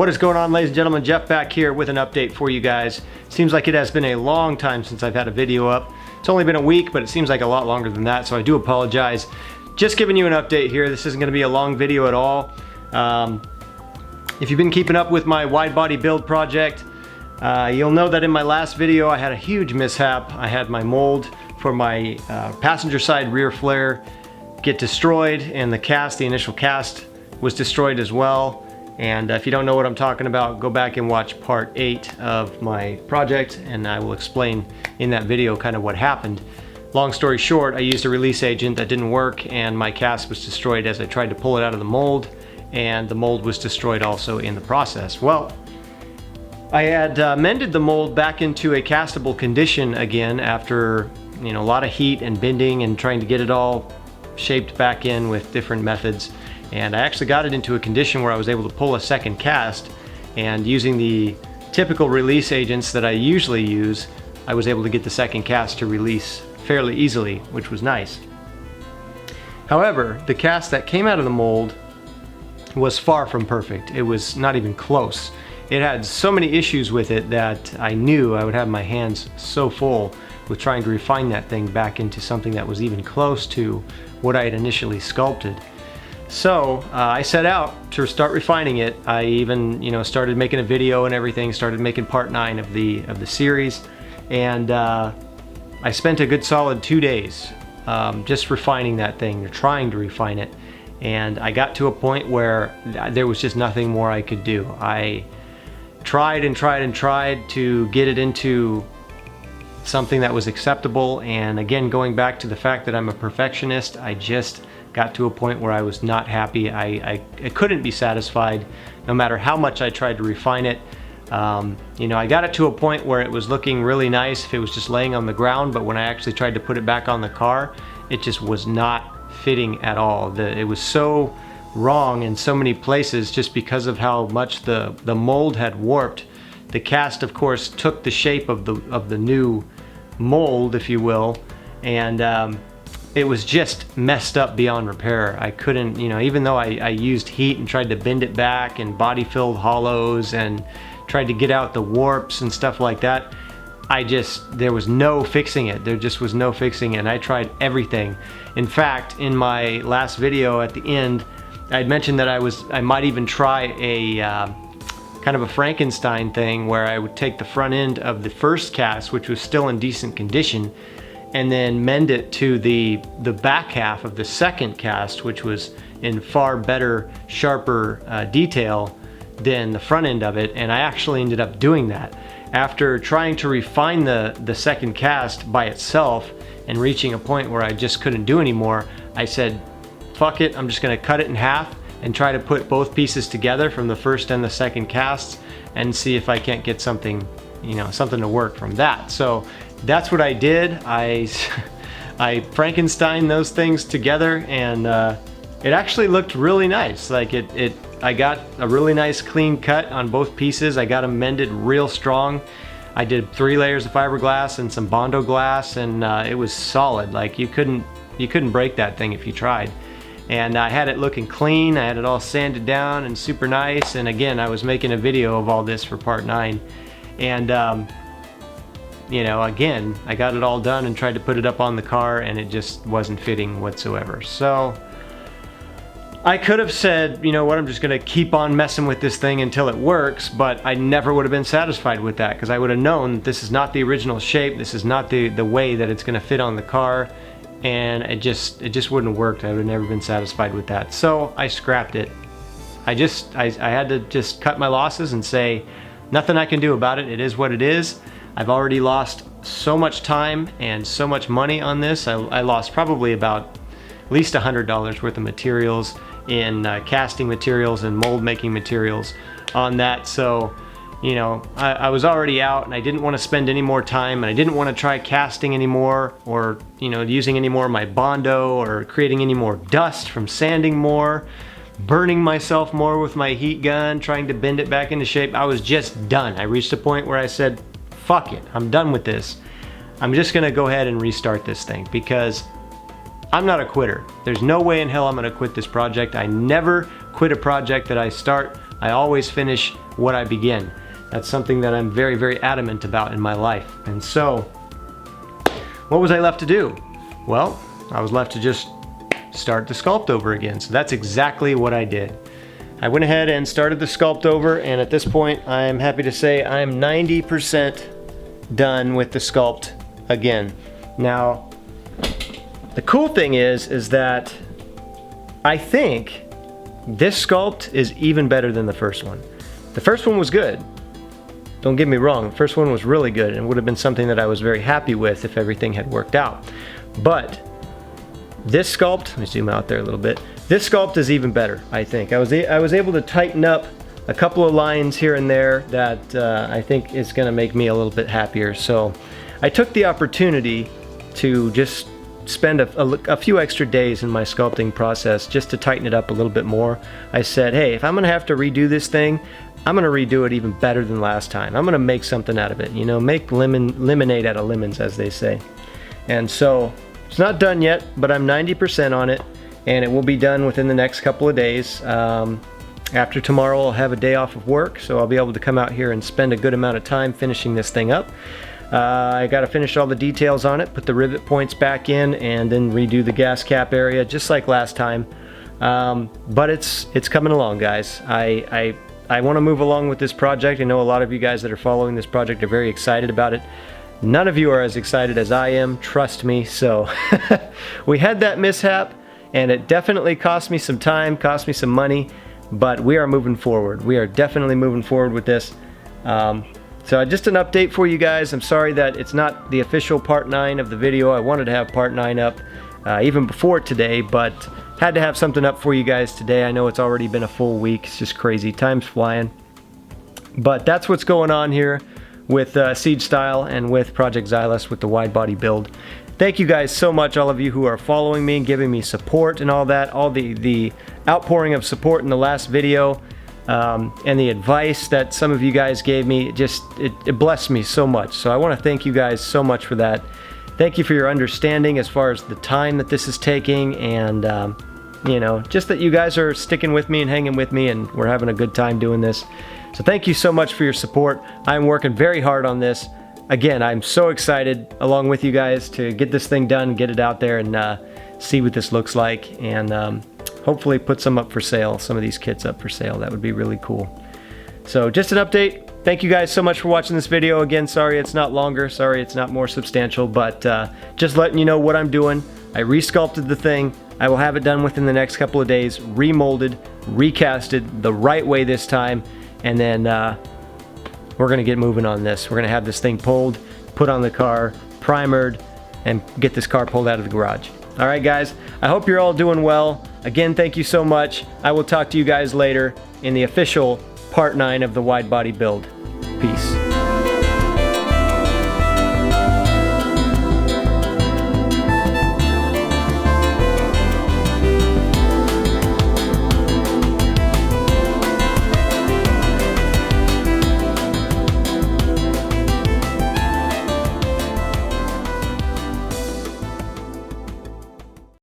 What is going on, ladies and gentlemen? Jeff back here with an update for you guys. Seems like it has been a long time since I've had a video up. It's only been a week, but it seems like a lot longer than that, so I do apologize. Just giving you an update here. This isn't going to be a long video at all. If you've been keeping up with my wide body build project, you'll know that in my last video I had a huge mishap. I had my mold for my passenger side rear flare get destroyed, and the initial cast was destroyed as well. And if you don't know what I'm talking about, go back and watch part 8 of my project, and I will explain in that video kind of what happened. Long story short, I used a release agent that didn't work, and my cast was destroyed as I tried to pull it out of the mold, and the mold was destroyed also in the process. Well, I had mended the mold back into a castable condition again after a lot of heat and bending and trying to get it all shaped back in with different methods. And I actually got it into a condition where I was able to pull a second cast, and using the typical release agents that I usually use, I was able to get the second cast to release fairly easily, which was nice. However, the cast that came out of the mold was far from perfect. It was not even close. It had so many issues with it that I knew I would have my hands so full with trying to refine that thing back into something that was even close to what I had initially sculpted. So I set out to start refining it. I even started making a video and everything, started making part 9 of the series, and I spent a good solid 2 days just refining that thing, or trying to refine it. And I got to a point where there was just nothing more I could do. I tried and tried and tried to get it into something that was acceptable, and again, going back to the fact that I'm a perfectionist, I just got to a point where I was not happy. I couldn't be satisfied no matter how much I tried to refine it. I got it to a point where it was looking really nice if it was just laying on the ground, but when I actually tried to put it back on the car, it just was not fitting at all. It was so wrong in so many places just because of how much the mold had warped. The cast, of course, took the shape of the new mold, if you will, and it was just messed up beyond repair. I couldn't, even though I used heat and tried to bend it back and body filled hollows and tried to get out the warps and stuff like that, there was no fixing it. There just was no fixing it, and I tried everything. In fact, in my last video at the end, I'd mentioned that I might even try a kind of a Frankenstein thing where I would take the front end of the first cast, which was still in decent condition, and then mend it to the back half of the second cast, which was in far better, sharper detail than the front end of it. And I actually ended up doing that. After trying to refine the second cast by itself and reaching a point where I just couldn't do anymore, I said, fuck it, I'm just gonna cut it in half and try to put both pieces together from the first and the second casts and see if I can't get something, something to work from that. So that's what I did. I Frankenstein those things together, and it actually looked really nice. Like I got a really nice clean cut on both pieces. I got them mended real strong. I did 3 layers of fiberglass and some Bondo glass, and it was solid. Like you couldn't break that thing if you tried. And I had it looking clean. I had it all sanded down and super nice. And again, I was making a video of all this for part 9, and again, I got it all done and tried to put it up on the car, and it just wasn't fitting whatsoever. So I could have said, what, I'm just gonna keep on messing with this thing until it works, but I never would have been satisfied with that, because I would have known that this is not the original shape, this is not the way that it's gonna fit on the car, and it just wouldn't have worked. I would have never been satisfied with that. So I scrapped it. I had to just cut my losses and say, nothing I can do about it. It is what it is. I've already lost so much time and so much money on this. I lost probably about at least $100 worth of materials in casting materials and mold making materials on that. So I was already out, and I didn't want to spend any more time, and I didn't want to try casting anymore, or using any more of my Bondo, or creating any more dust from sanding more, burning myself more with my heat gun, trying to bend it back into shape. I was just done. I reached a point where I said, fuck it, I'm done with this. I'm just gonna go ahead and restart this thing, because I'm not a quitter. There's no way in hell I'm gonna quit this project. I never quit a project that I start. I always finish what I begin. That's something that I'm very, very adamant about in my life. And so, what was I left to do? Well, I was left to just start the sculpt over again. So that's exactly what I did. I went ahead and started the sculpt over, and at this point, I'm happy to say I'm 90% done with the sculpt again. Now, the cool thing is that I think this sculpt is even better than the first one. The first one was good. Don't get me wrong, the first one was really good and would have been something that I was very happy with if everything had worked out. But this sculpt, let me zoom out there a little bit. This sculpt is even better, I think. I was able to tighten up a couple of lines here and there that I think is gonna make me a little bit happier. So I took the opportunity to just spend a few extra days in my sculpting process just to tighten it up a little bit more. I said, hey, if I'm gonna have to redo this thing, I'm gonna redo it even better than last time. I'm gonna make something out of it, you know, make lemonade out of lemons, as they say. And so it's not done yet, but I'm 90% on it, and it will be done within the next couple of days. After tomorrow, I'll have a day off of work, so I'll be able to come out here and spend a good amount of time finishing this thing up. I gotta finish all the details on it, put the rivet points back in, and then redo the gas cap area, just like last time. But it's coming along, guys. I want to move along with this project. I know a lot of you guys that are following this project are very excited about it. None of you are as excited as I am, trust me. So we had that mishap, and it definitely cost me some time, cost me some money, but we are moving forward. We are definitely moving forward with this. So just an update for you guys. I'm sorry that it's not the official part 9 of the video. I wanted to have part 9 up even before today, but had to have something up for you guys today. I know it's already been a full week. It's just crazy. Time's flying. But that's what's going on here with SiegeStyle and with Project Zailas with the wide body build. Thank you guys so much, all of you who are following me and giving me support and all that. All the outpouring of support in the last video and the advice that some of you guys gave me, it blessed me so much. So I want to thank you guys so much for that. Thank you for your understanding as far as the time that this is taking, and you know, just that you guys are sticking with me and hanging with me, and we're having a good time doing this. So thank you so much for your support. I'm working very hard on this. Again, I'm so excited along with you guys to get this thing done, get it out there, and see what this looks like, and hopefully put some up for sale, some of these kits up for sale. That would be really cool. So just an update. Thank you guys so much for watching this video. Again, sorry it's not longer, sorry it's not more substantial, but just letting you know what I'm doing. I resculpted the thing. I will have it done within the next couple of days, remolded, recasted the right way this time, and then we're gonna get moving on this. We're gonna have this thing pulled, put on the car, primered, and get this car pulled out of the garage. All right, guys, I hope you're all doing well. Again, thank you so much. I will talk to you guys later in the official part 9 of the wide body build. Peace.